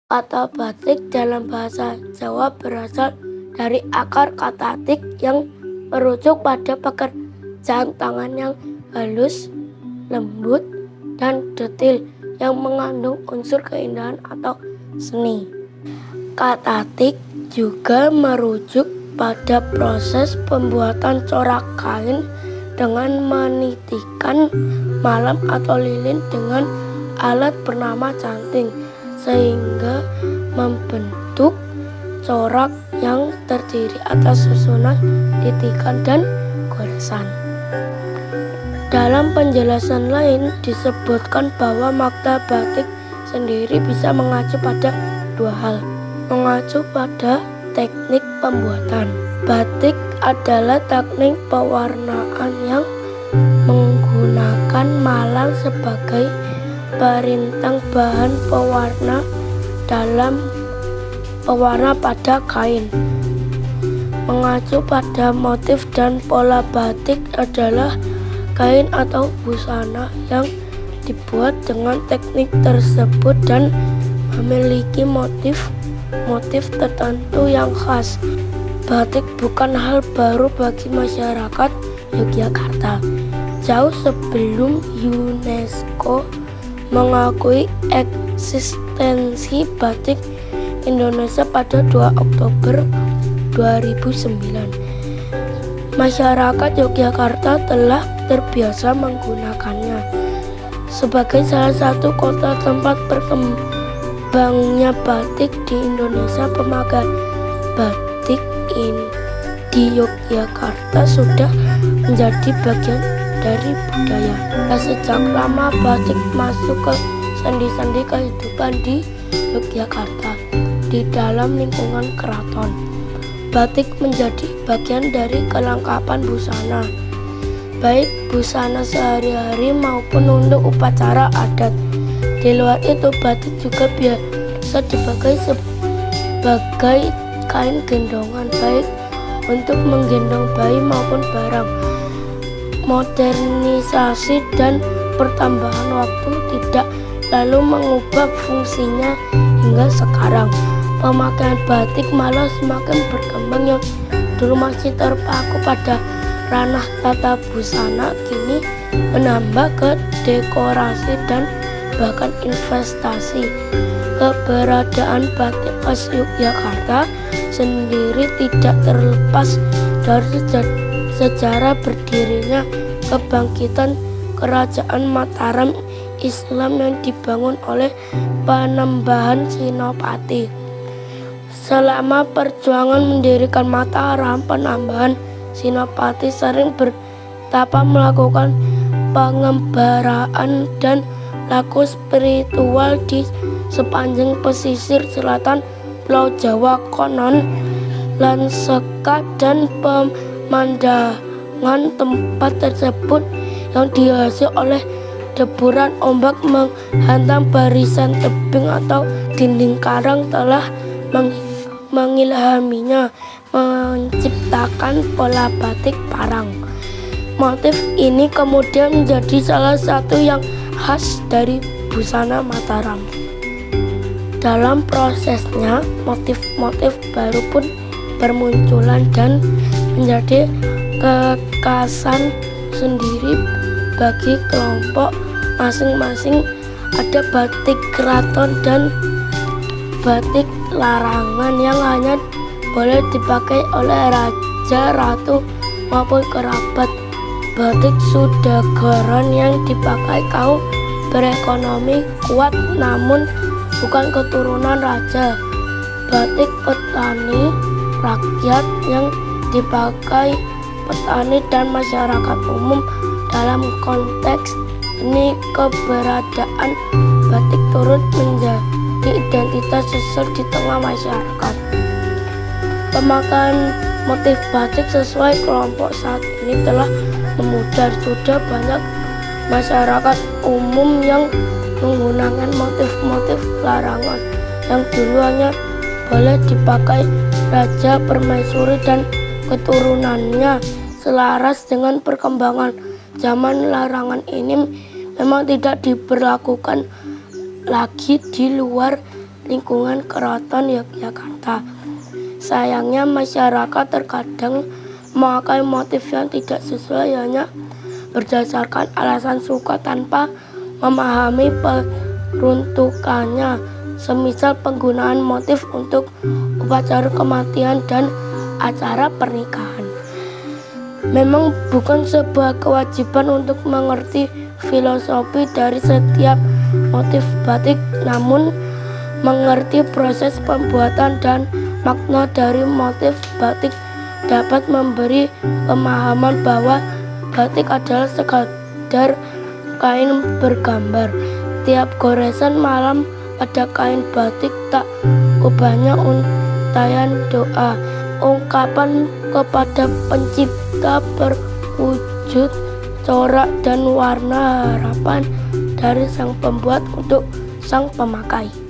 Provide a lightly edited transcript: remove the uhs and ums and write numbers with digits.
Kata batik dalam bahasa Jawa berasal dari akar kata tik yang merujuk pada pekerjaan tangan yang halus, lembut, dan detil yang mengandung unsur keindahan atau seni. Kata tik juga merujuk pada proses pembuatan corak kain dengan menitikan malam atau lilin dengan alat bernama canting, sehingga membentuk corak yang terdiri atas susunan titikan dan goresan. Dalam penjelasan lain disebutkan bahwa makna batik sendiri bisa mengacu pada dua hal. Mengacu pada teknik pembuatan. Batik adalah teknik pewarnaan yang menggunakan malam sebagai perintang bahan pewarna dalam pewarna pada kain. Mengacu pada motif dan pola batik adalah kain atau busana yang dibuat dengan teknik tersebut dan memiliki motif tertentu yang khas. Batik bukan hal baru bagi masyarakat Yogyakarta. Jauh sebelum UNESCO mengakui eksistensi batik Indonesia pada 2 Oktober 2009, masyarakat Yogyakarta telah terbiasa menggunakannya. Sebagai salah satu kota tempat berkembangnya batik di Indonesia, pemakai batik di Yogyakarta sudah menjadi bagian dari budaya. Sejak lama batik masuk ke sendi-sendi kehidupan di Yogyakarta. Di dalam lingkungan keraton, batik menjadi bagian dari kelengkapan busana, baik busana sehari-hari maupun untuk upacara adat. Di luar itu, batik juga biasa dipakai sebagai kain gendongan, baik untuk menggendong bayi maupun barang. Modernisasi dan pertambahan waktu tidak lalu mengubah fungsinya hingga sekarang. Pemakaian batik malah semakin berkembang, yang dulu masih terpaku pada ranah tata busana kini menambah ke dekorasi dan bahkan investasi. Keberadaan batik khas Yogyakarta sendiri tidak terlepas dari sejarah berdirinya kebangkitan Kerajaan Mataram Islam yang dibangun oleh Panembahan Senopati. Selama perjuangan mendirikan Mataram, Panembahan Senopati sering bertapa melakukan pengembaraan dan laku spiritual di sepanjang pesisir selatan Pulau Jawa. Konon lanskap dan pemandangan tempat tersebut yang dihiasi oleh deburan ombak menghantam barisan tebing atau dinding karang telah mengilhaminya menciptakan pola batik parang. Motif ini kemudian menjadi salah satu yang khas dari busana Mataram. Dalam prosesnya, motif-motif baru pun bermunculan dan menjadi kekhasan sendiri bagi kelompok masing-masing. Ada batik keraton dan batik larangan yang hanya boleh dipakai oleh raja, ratu maupun kerabat. Batik Sudagaran yang dipakai kaum berekonomi kuat namun bukan keturunan raja. Batik petani rakyat yang dipakai petani dan masyarakat umum. Dalam konteks ini, keberadaan batik turut menjadi identitas sosial di tengah masyarakat. Pemakaian motif batik sesuai kelompok saat ini telah memudar. Sudah banyak masyarakat umum yang menggunakan motif-motif larangan yang dulu hanya boleh dipakai raja, permaisuri, dan keturunannya. Selaras dengan perkembangan zaman, larangan ini memang tidak diberlakukan lagi di luar lingkungan Keraton Yogyakarta. Sayangnya masyarakat terkadang memakai motif yang tidak sesuai hanya berdasarkan alasan suka tanpa memahami peruntukannya, semisal penggunaan motif untuk upacara kematian dan acara pernikahan. Memang bukan sebuah kewajiban untuk mengerti filosofi dari setiap motif batik, namun mengerti proses pembuatan dan makna dari motif batik dapat memberi pemahaman bahwa batik adalah sekadar kain bergambar. Tiap goresan malam pada kain batik tak ubahnya untayan doa, ungkapan kepada pencipta berwujud corak dan warna harapan dari sang pembuat untuk sang pemakai.